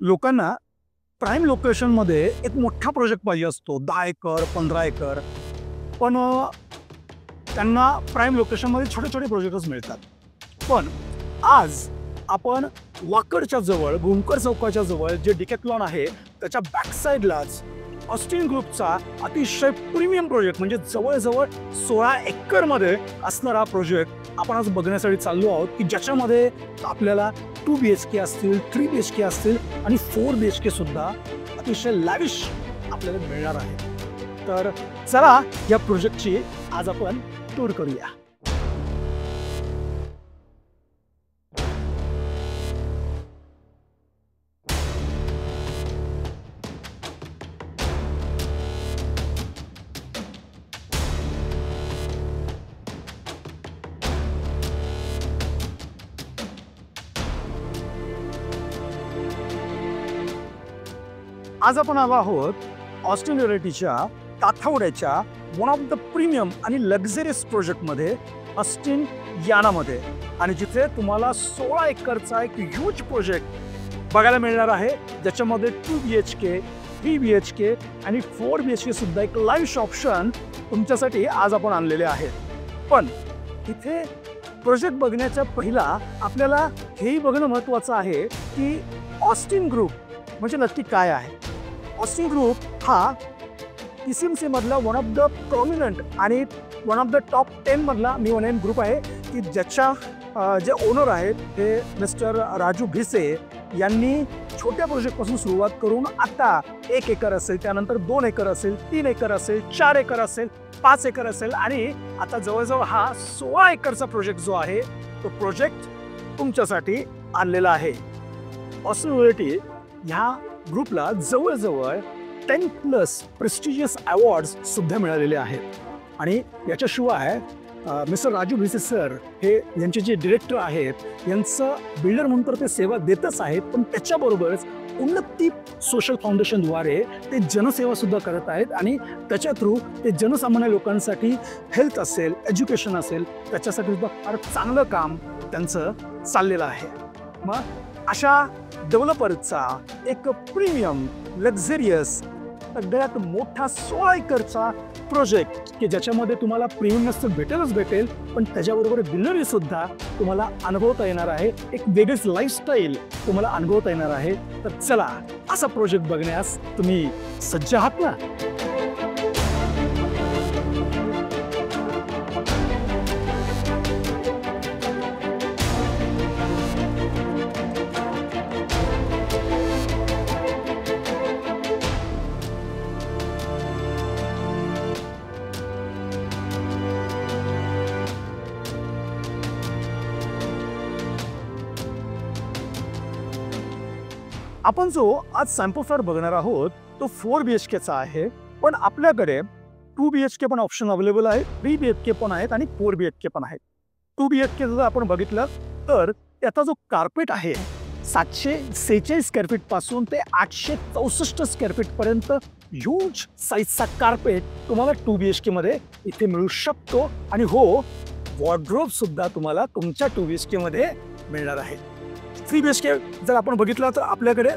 लोकांना प्राईम लोकेशनमध्ये एक मोठा प्रोजेक्ट पाहिजे असतो, 10 एकर 15 एकर. पण त्यांना प्राईम लोकेशनमध्ये छोटे छोटे प्रोजेक्टच मिळतात. पण आज आपण वाकडच्या जवळ, भूमकर चौकाच्या जवळ जे डिकॅथलॉन आहे त्याच्या बॅकसाईडलाच ऑस्टिन ग्रुपचा अतिशय प्रीमियम प्रोजेक्ट म्हणजे जवळजवळ 16 एकरमध्ये असणारा प्रोजेक्ट आपण आज बघण्यासाठी चाललो आहोत, की ज्याच्यामध्ये आपल्याला 2 BHK असतील, 3 BHK असतील आणि 4 BHK सुद्धा अतिशय लॅविश आपल्याला मिळणार आहे. तर चला या प्रोजेक्टची आज आपण टूर करूया. आज आपण आलो आहोत ऑस्टिन रिअल्टीच्या ताथावड्याच्या वन ऑफ द प्रीमियम आणि लक्झरियस प्रोजेक्टमध्ये ऑस्टिन यानामध्ये, आणि जिथे तुम्हाला 16 एकरचा एक ह्यूज प्रोजेक्ट बघायला मिळणार आहे, ज्याच्यामध्ये 2 BHK, 3 BHK आणि 4 BHK सुद्धा एक लाईव्ह ऑप्शन तुमच्यासाठी आज आपण आणलेले आहेत. पण इथे प्रोजेक्ट बघण्याच्या पहिला आपल्याला हेही बघणं महत्त्वाचं आहे की ऑस्टिन ग्रुप म्हणजे नक्की काय आहे. ऑस्टिन ग्रुप हा TCMC मधला वन ऑफ द प्रॉमिनंट आणि वन ऑफ द टॉप 10 मधला मी म्हणेन ग्रुप आहे, की ज्याच्या जे ओनर आहेत ते मिस्टर राजू भिसे यांनी छोट्या प्रोजेक्टपासून सुरुवात करून आता 1 एकर असेल, त्यानंतर 2 एकर असेल, 3 एकर असेल, 4 एकर असेल, 5 एकर असेल आणि आता जवळजवळ हा 16 एकरचा प्रोजेक्ट जो आहे तो प्रोजेक्ट तुमच्यासाठी आणलेला आहे. ऑस्टिन रिअल्टी ह्या ग्रुपला जवळजवळ 10+ प्रेस्टिजियस अवॉर्ड्स सुद्धा मिळालेले आहेत. आणि याच्याशिवाय मिस्टर राजू भिसे सर हे यांचे जे डिरेक्टर आहेत यांचं बिल्डर म्हणून तर ते सेवा देतच आहेत, पण त्याच्याबरोबरच उन्नती सोशल फाउंडेशनद्वारे ते जनसेवा सुद्धा करत आहेत आणि त्याच्या थ्रू ते जनसामान्य लोकांसाठी हेल्थ असेल, एज्युकेशन असेल, त्याच्यासाठी सुद्धा फार चांगलं काम त्यांचं चाललेलं आहे. मग अशा डेव्हलपरचा एक प्रीमियम लक्झरियस सगळ्यात मोठा 16 एकरचा प्रोजेक्ट, की ज्याच्यामध्ये तुम्हाला प्रीमियमनेस तर भेटेल, पण त्याच्याबरोबर बिल्डरी सुद्धा तुम्हाला अनुभवता येणार आहे, एक वेगळीच लाईफस्टाईल तुम्हाला अनुभवता येणार आहे. तर चला असा प्रोजेक्ट बघण्यास तुम्ही सज्ज आहात ना? आपण जो आज सॅम्पल फ्लॅट बघणार आहोत तो 4 BHKचा आहे, पण आपल्याकडे 2 BHK पण ऑप्शन अवेलेबल आहे, 3 BHK पण आहेत आणि 4 BHK पण आहेत. 2 BHK जर आपण बघितलं तर त्याचा जो कार्पेट आहे 746 स्क्वेअर फीट पासून ते 864 स्क्वेअर फीट पर्यंत ह्यूज साईजचा कार्पेट तुम्हाला 2 BHK मध्ये इथे मिळू शकतो. आणि हो, वॉर्डरोब सुद्धा तुम्हाला तुमच्या 2 BHK मध्ये मिळणार आहे. 3 BHK जर आपण बघितलं तर आपल्याकडे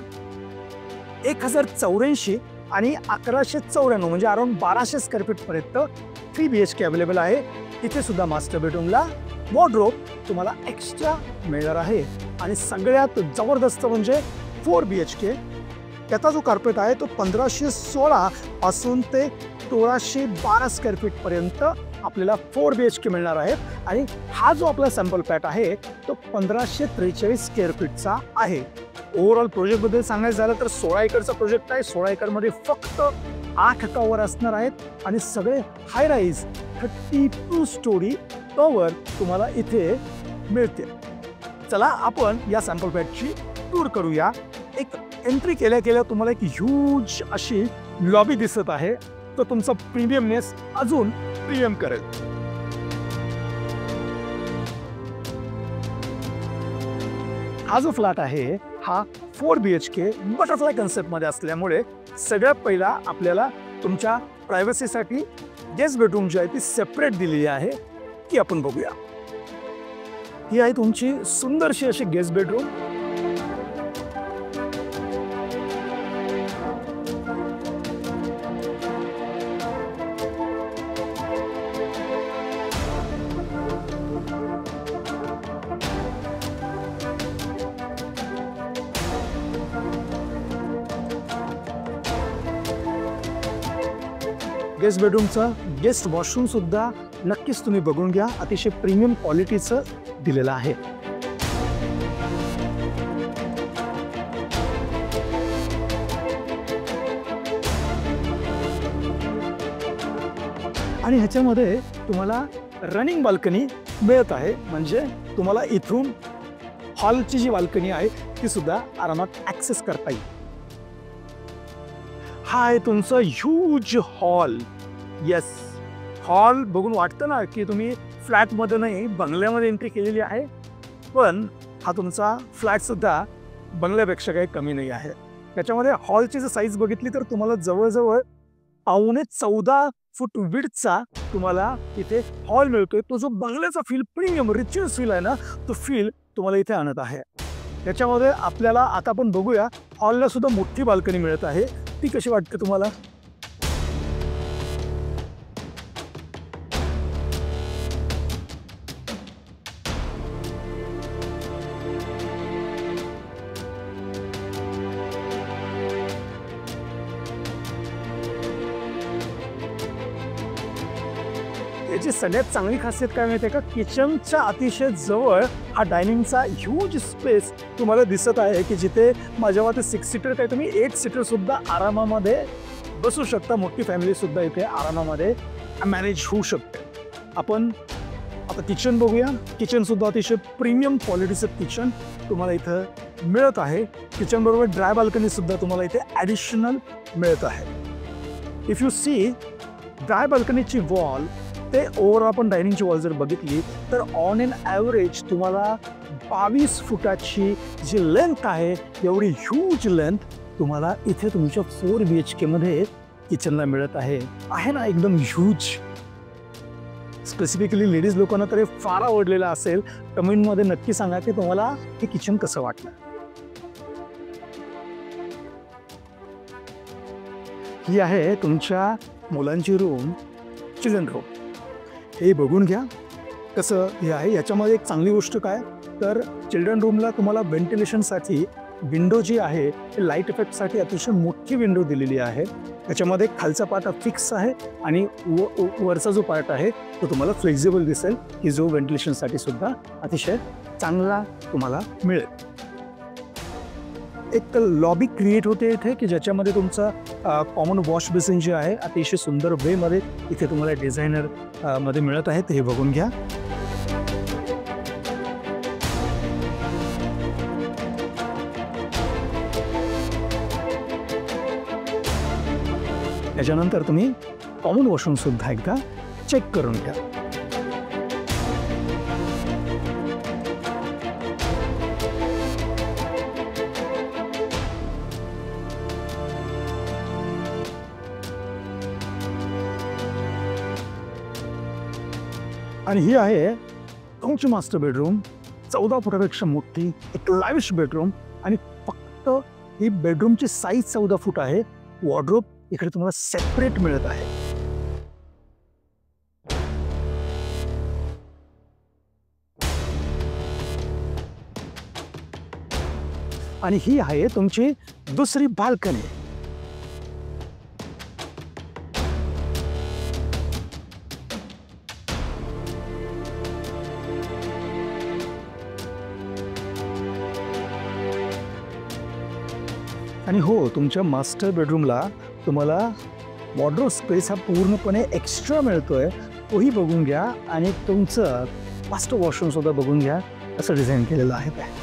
1084 आणि 1194 म्हणजे अराउंड 1200 स्क्वेअर फीट पर्यंत 3 BHK अवेलेबल आहे. इथे सुद्धा मास्टर बेडरूमला वॉर्डरोब तुम्हाला एक्स्ट्रा मिळणार आहे. आणि सगळ्यात जबरदस्त म्हणजे 4 BHK त्याचा जो कार्पेट आहे तो 1516 पासून ते 1612 स्क्वेअर फीट पर्यंत आपल्याला 4 BHK मिळणार आहे. आणि हा जो आपला सॅम्पल फ्लॅट आहे तो 1543 स्क्वेअर फीटचा आहे. ओव्हरऑल प्रोजेक्ट बद्दल सांगायचं झालं तर 16 एकरचा प्रोजेक्ट आहे. 16 एकरमध्ये फक्त 8 टॉवर असणार आहेत आणि सगळे हाय राईज 32 स्टोरी टॉवर तुम्हाला इथे मिळतील. चला आपण या सॅम्पल फ्लॅटची टूर करूया. एक एंट्री केल्या केल्या तुम्हाला एक ह्यूज अशी लॉबी दिसत आहे, तो तुमचा प्रीमियमनेस अजून प्रीमियम करेल. हा जो फ्लॅट आहे हा 4 BHK बटरफ्लाय कन्सेप्टमध्ये असल्यामुळे सगळ्यात पहिला आपल्याला तुमच्या प्रायव्हसीसाठी गेस्ट बेडरूम जी आहे ती सेपरेट दिलेली आहे, ती आपण बघूया. ही आहे तुमची सुंदरशी अशी गेस्ट बेडरूम. गेस्ट बेडरूमचं गेस्ट वॉशरूम सुद्धा नक्कीच तुम्ही बघून घ्या. अतिशय प्रीमियम क्वालिटीचं दिलेलं आहे. आणि ह्याच्यामध्ये तुम्हाला रनिंग बाल्कनी मिळत आहे. म्हणजे तुम्हाला इथून हॉलची जी बाल्कनी आहे ती सुद्धा आरामात ॲक्सेस करता येईल. हा आहे तुमचं ह्यूज हॉल. येस, हॉल बघून वाटतं ना की तुम्ही फ्लॅटमध्ये नाही बंगल्यामध्ये एंट्री केलेली आहे. पण हा तुमचा फ्लॅटसुद्धा बंगल्यापेक्षा काही कमी नाही आहे. त्याच्यामध्ये हॉलची जर साईज बघितली तर तुम्हाला जवळजवळ 14.5 फूट विड्थचा तुम्हाला इथे हॉल मिळतोय. तो जो बंगल्याचा फील, प्रीमियम रिचुअल फील आहे ना, तो फील तुम्हाला इथे आणत आहे. त्याच्यामध्ये आपल्याला आता आपण बघूया हॉलला सुद्धा मोठी बाल्कनी मिळत आहे. ती कशी वाटते तुम्हाला? याची सगळ्यात चांगली खासियत काय माहिती आहे का? किचनच्या अतिशय जवळ हा डायनिंगचा ह्यूज स्पेस तुम्हाला दिसत आहे की जिथे माझ्या मते 6 सीटर काय तुम्ही 8 सीटर सुद्धा आरामामध्ये बसू शकता. मोठी फॅमिली सुद्धा इथे आरामामध्ये मॅनेज होऊ शकते. आपण आता किचन बघूया. किचन सुद्धा अतिशय प्रीमियम क्वालिटीचं किचन तुम्हाला इथं मिळत आहे. किचन बरोबर ड्राय बाल्कनी सुद्धा तुम्हाला इथे ॲडिशनल मिळत आहे. इफ यू सी ड्राय बाल्कनीची वॉल ते ओव्हरऑल आपण डायनिंगची वॉल जर बघितली तर ऑन एन ॲव्हरेज तुम्हाला 22 फुटाची जी लेंथ आहे एवढी ह्यूज लेंथ तुम्हाला इथे तुमच्या 4 BHK मध्ये किचनला मिळत आहे. आहे ना एकदम ह्यूज. स्पेसिफिकली लेडीज लोकांना तर हे फार आवडलेलं असेल. कमेंटमध्ये नक्की सांगा की तुम्हाला हे किचन कसं वाटलं. ही आहे तुमच्या मुलांची रूम, चिल्ड्रन रूम. हे बघून घ्या कसं हे आहे. याच्यामध्ये एक चांगली गोष्ट काय तर चिल्ड्रन रूमला तुम्हाला व्हेंटिलेशनसाठी विंडो जी आहे लाईट इफेक्टसाठी अतिशय मोठी विंडो दिलेली आहे. त्याच्यामध्ये खालचा पार्ट फिक्स आहे आणि वरचा जो पार्ट आहे तो तुम्हाला फ्लेक्झिबल दिसेल की जो व्हेंटिलेशनसाठी सुद्धा अतिशय चांगला तुम्हाला मिळेल. एक लॉबी क्रिएट होते इथे की ज्याच्यामध्ये तुमचा कॉमन वॉश बेसिन जे आहे अतिशय सुंदर वेमध्ये इथे तुम्हाला डिझायनर मध्ये मिळत आहे. ते हे बघून घ्या. त्याच्यानंतर तुम्ही कॉमन वॉशरूम सुद्धा एकदा चेक करून घ्या. आणि ही आहे तुमची मास्टर बेडरूम. 14 फुटापेक्षा मोठी एक लाविश बेडरूम. आणि फक्त ही बेडरूमची साईज 14 फूट आहे. वॉर्डरोब इकडे तुम्हाला सेपरेट मिळत आहे. आणि ही आहे तुमची दुसरी बाल्कनी. आणि हो, तुमच्या मास्टर बेडरूमला तुम्हाला वॉर्डरोब स्पेस हा पूर्णपणे एक्स्ट्रा मिळतोय. तोही बघून घ्या आणि तुमचं मास्टर वॉशरूम सुद्धा बघून घ्या असं डिझाईन केलेलं आहे ते.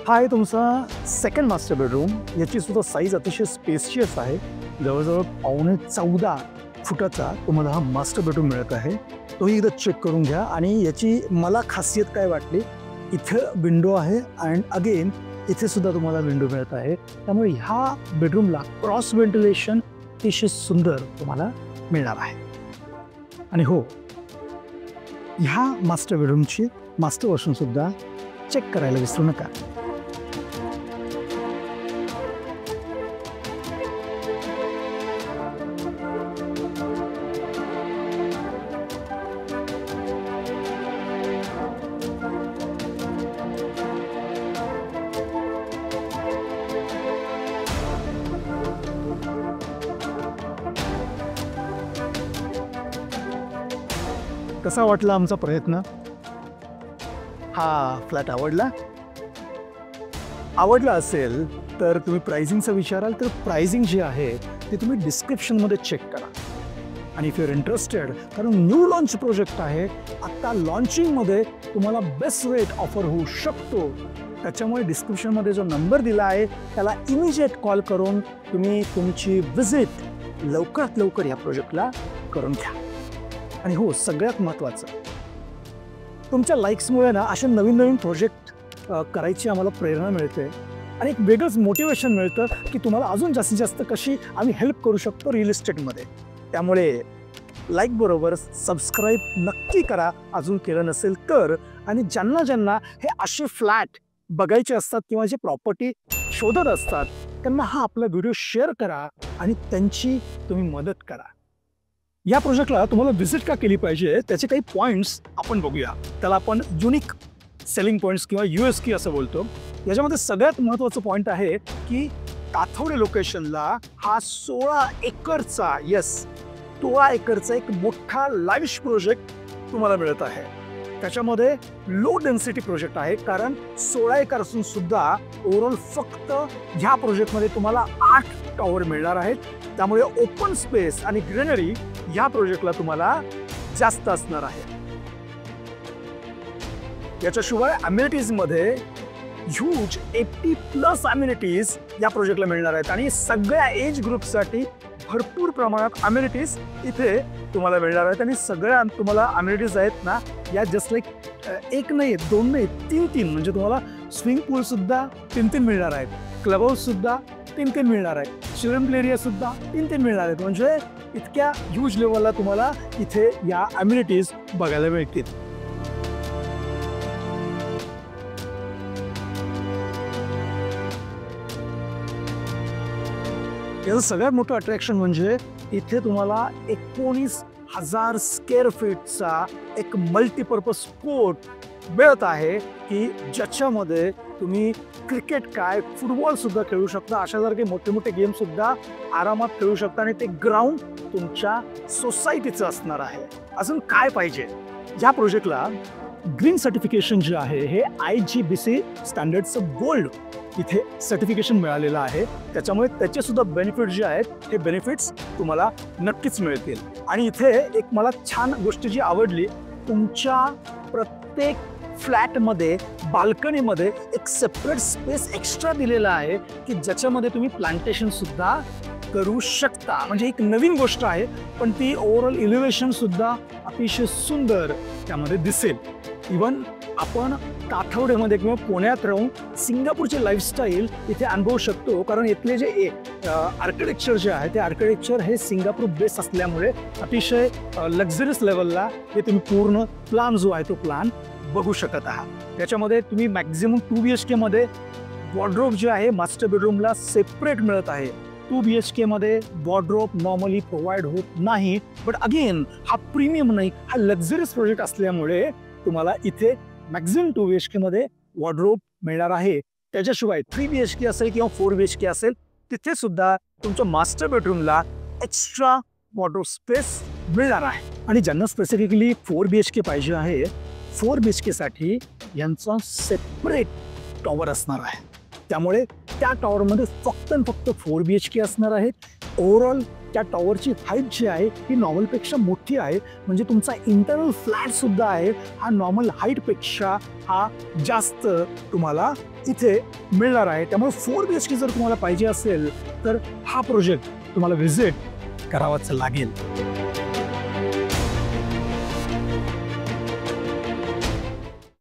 हा आहे तुमचा सेकंड मास्टर बेडरूम. याची सुद्धा साईज अतिशय स्पेशियस आहे. जवळजवळ 14.25 फुटाचा तुम्हाला हा मास्टर बेडरूम मिळत आहे. तोही एकदा चेक करून घ्या. आणि याची मला खासियत काय वाटली, इथं विंडो आहे आणि अगेन इथे सुद्धा तुम्हाला विंडो मिळत आहे. त्यामुळे ह्या बेडरूमला क्रॉस व्हेंटिलेशन अतिशय सुंदर तुम्हाला मिळणार आहे. आणि हो, ह्या मास्टर बेडरूमची मास्टर वॉशरूम सुद्धा चेक करायला विसरू नका. कसा वाटला आमचा प्रयत्न? हा फ्लॅट आवडला असेल तर तुम्ही प्राइसिंगचं विचाराल तर प्राइसिंग जे आहे ते तुम्ही डिस्क्रिप्शनमध्ये चेक करा. आणि इफ यू आर इंटरेस्टेड, कारण न्यू लॉन्च प्रोजेक्ट आहे, आत्ता लॉन्चिंगमध्ये तुम्हाला बेस्ट रेट ऑफर होऊ शकतो. त्याच्यामुळे डिस्क्रिप्शनमध्ये जो नंबर दिला आहे त्याला इमिजिएट कॉल करून तुम्ही तुमची विजिट लवकरात लवकर या प्रोजेक्टला करून घ्या. आणि हो, सगळ्यात महत्त्वाचं, तुमच्या लाईक्समुळे ना असे नवीन नवीन प्रोजेक्ट करायची आम्हाला प्रेरणा मिळते आणि एक वेगळंच मोटिवेशन मिळतं की तुम्हाला अजून जास्तीत जास्त कशी आम्ही हेल्प करू शकतो रिअल इस्टेटमध्ये. त्यामुळे लाईक बरोबर सबस्क्राईब नक्की करा अजून केलं नसेल तर. आणि ज्यांना ज्यांना हे असे फ्लॅट बघायचे असतात किंवा जे प्रॉपर्टी शोधत असतात त्यांना हा आपला व्हिडिओ शेअर करा आणि त्यांची तुम्ही मदत करा. या प्रोजेक्टला तुम्हाला व्हिजिट का केली पाहिजे त्याचे काही पॉईंट्स आपण बघूया. त्याला आपण युनिक सेलिंग पॉईंट्स किंवा USP असं बोलतो. याच्यामध्ये सगळ्यात महत्त्वाचं पॉईंट आहे की ताथवडे लोकेशनला हा 16 एकरचा 16 एकरचा एक मोठा लाईव्ह प्रोजेक्ट तुम्हाला मिळत आहे. त्याच्यामध्ये लो डेन्सिटी प्रोजेक्ट आहे, कारण 16 एकर असून सुद्धा ओव्हरऑल फक्त ह्या प्रोजेक्टमध्ये तुम्हाला 8 टॉवर मिळणार आहेत. त्यामुळे ओपन स्पेस आणि ग्रीनरी ह्या प्रोजेक्टला तुम्हाला जास्त असणार आहे. याच्याशिवाय अम्युनिटीजमध्ये ह्यूज 80+ अम्युनिटीज या प्रोजेक्टला मिळणार आहेत आणि सगळ्या एज ग्रुपसाठी भरपूर प्रमाणात अम्युनिटीज इथे तुम्हाला मिळणार आहेत. आणि सगळ्या तुम्हाला अम्युनिटीज आहेत ना या जस्ट लाईक एक नाही, दोन नाही, तीन म्हणजे तुम्हाला स्विमिंग पूल सुद्धा 3 मिळणार आहेत, क्लब हाऊस सुद्धा 3 मिळणार आहेत, चिल्ड्रन एरिया सुद्धा 3 मिळणार आहेत. म्हणजे इतक्या ह्यूज लेवलला तुम्हाला इथे या अम्युनिटीज बघायला मिळतील. याचं सगळ्यात मोठं अट्रॅक्शन म्हणजे इथे तुम्हाला 19,000 स्क्वेअर फीटचा एक मल्टीपर्पज कोर्ट मिळत आहे की ज्याच्यामध्ये तुम्ही क्रिकेट काय फुटबॉल सुद्धा खेळू शकता. अशासारखे मोठे मोठे गेम सुद्धा आरामात खेळू शकता आणि ते ग्राउंड तुमच्या सोसायटीचं असणार आहे. अजून काय पाहिजे? या प्रोजेक्टला ग्रीन सर्टिफिकेशन जे आहे हे IGBC स्टँडर्डचं गोल्ड इथे सर्टिफिकेशन मिळालेलं आहे. त्याच्यामुळे त्याचे सुद्धा बेनिफिट जे आहेत हे बेनिफिट्स तुम्हाला नक्कीच मिळतील. आणि इथे एक मला छान गोष्ट जी आवडली, तुमच्या प्रत्येक फ्लॅटमध्ये बाल्कनीमध्ये एक सेपरेट स्पेस एक्स्ट्रा दिलेला आहे की ज्याच्यामध्ये तुम्ही प्लांटेशन सुद्धा करू शकता. म्हणजे एक नवीन गोष्ट आहे, पण ती ओव्हरऑल इलिव्हेशन सुद्धा अतिशय सुंदर त्यामध्ये दिसेल. इवन आपण ताथवडेमध्ये किंवा पुण्यात राहून सिंगापूरचे लाईफस्टाईल इथे अनुभवू शकतो, कारण इथले जे आर्किटेक्चर जे आहे ते आर्किटेक्चर हे सिंगापूर बेस असल्यामुळे अतिशय लक्झरियस लेवलला हे तुम्ही पूर्ण प्लान जो आहे तो प्लान बघू शकत आहात. याच्यामध्ये तुम्ही मॅक्झिमम 2 BHK मध्ये वॉर्डरोब जे आहे मास्टर बेडरूमला सेपरेट मिळत आहे. 2 BHK मध्ये वॉर्डरोब नॉर्मली प्रोव्हाइड होत नाही, बट अगेन हा प्रीमियम नाही, हा लक्झरियस प्रोजेक्ट असल्यामुळे तुम्हाला इथे मॅक्झिमम 2 BHK मध्ये वॉर्डरोब मिळणार आहे. त्याच्याशिवाय 3 BHK असेल किंवा 4 BHK असेल तिथे सुद्धा तुमच्या मास्टर बेडरूमला एक्स्ट्रा वॉर्डरोब स्पेस मिळणार आहे. आणि ज्यांना स्पेसिफिकली 4 BHK पाहिजे आहे, 4 BHK साठी यांचा सेपरेट टॉवर असणार आहे. त्यामुळे त्या टॉवरमध्ये फक्त 4 BHK असणार आहेत. ओव्हरऑल त्या टॉवरची हाईट जी आहे ही नॉर्मलपेक्षा मोठी आहे, म्हणजे तुमचा इंटरनल फ्लॅट सुद्धा आहे हा नॉर्मल हाईटपेक्षा हा जास्त तुम्हाला इथे मिळणार आहे. त्यामुळे 4 BHK जर तुम्हाला पाहिजे असेल तर हा प्रोजेक्ट तुम्हाला व्हिजिट करावाच लागेल.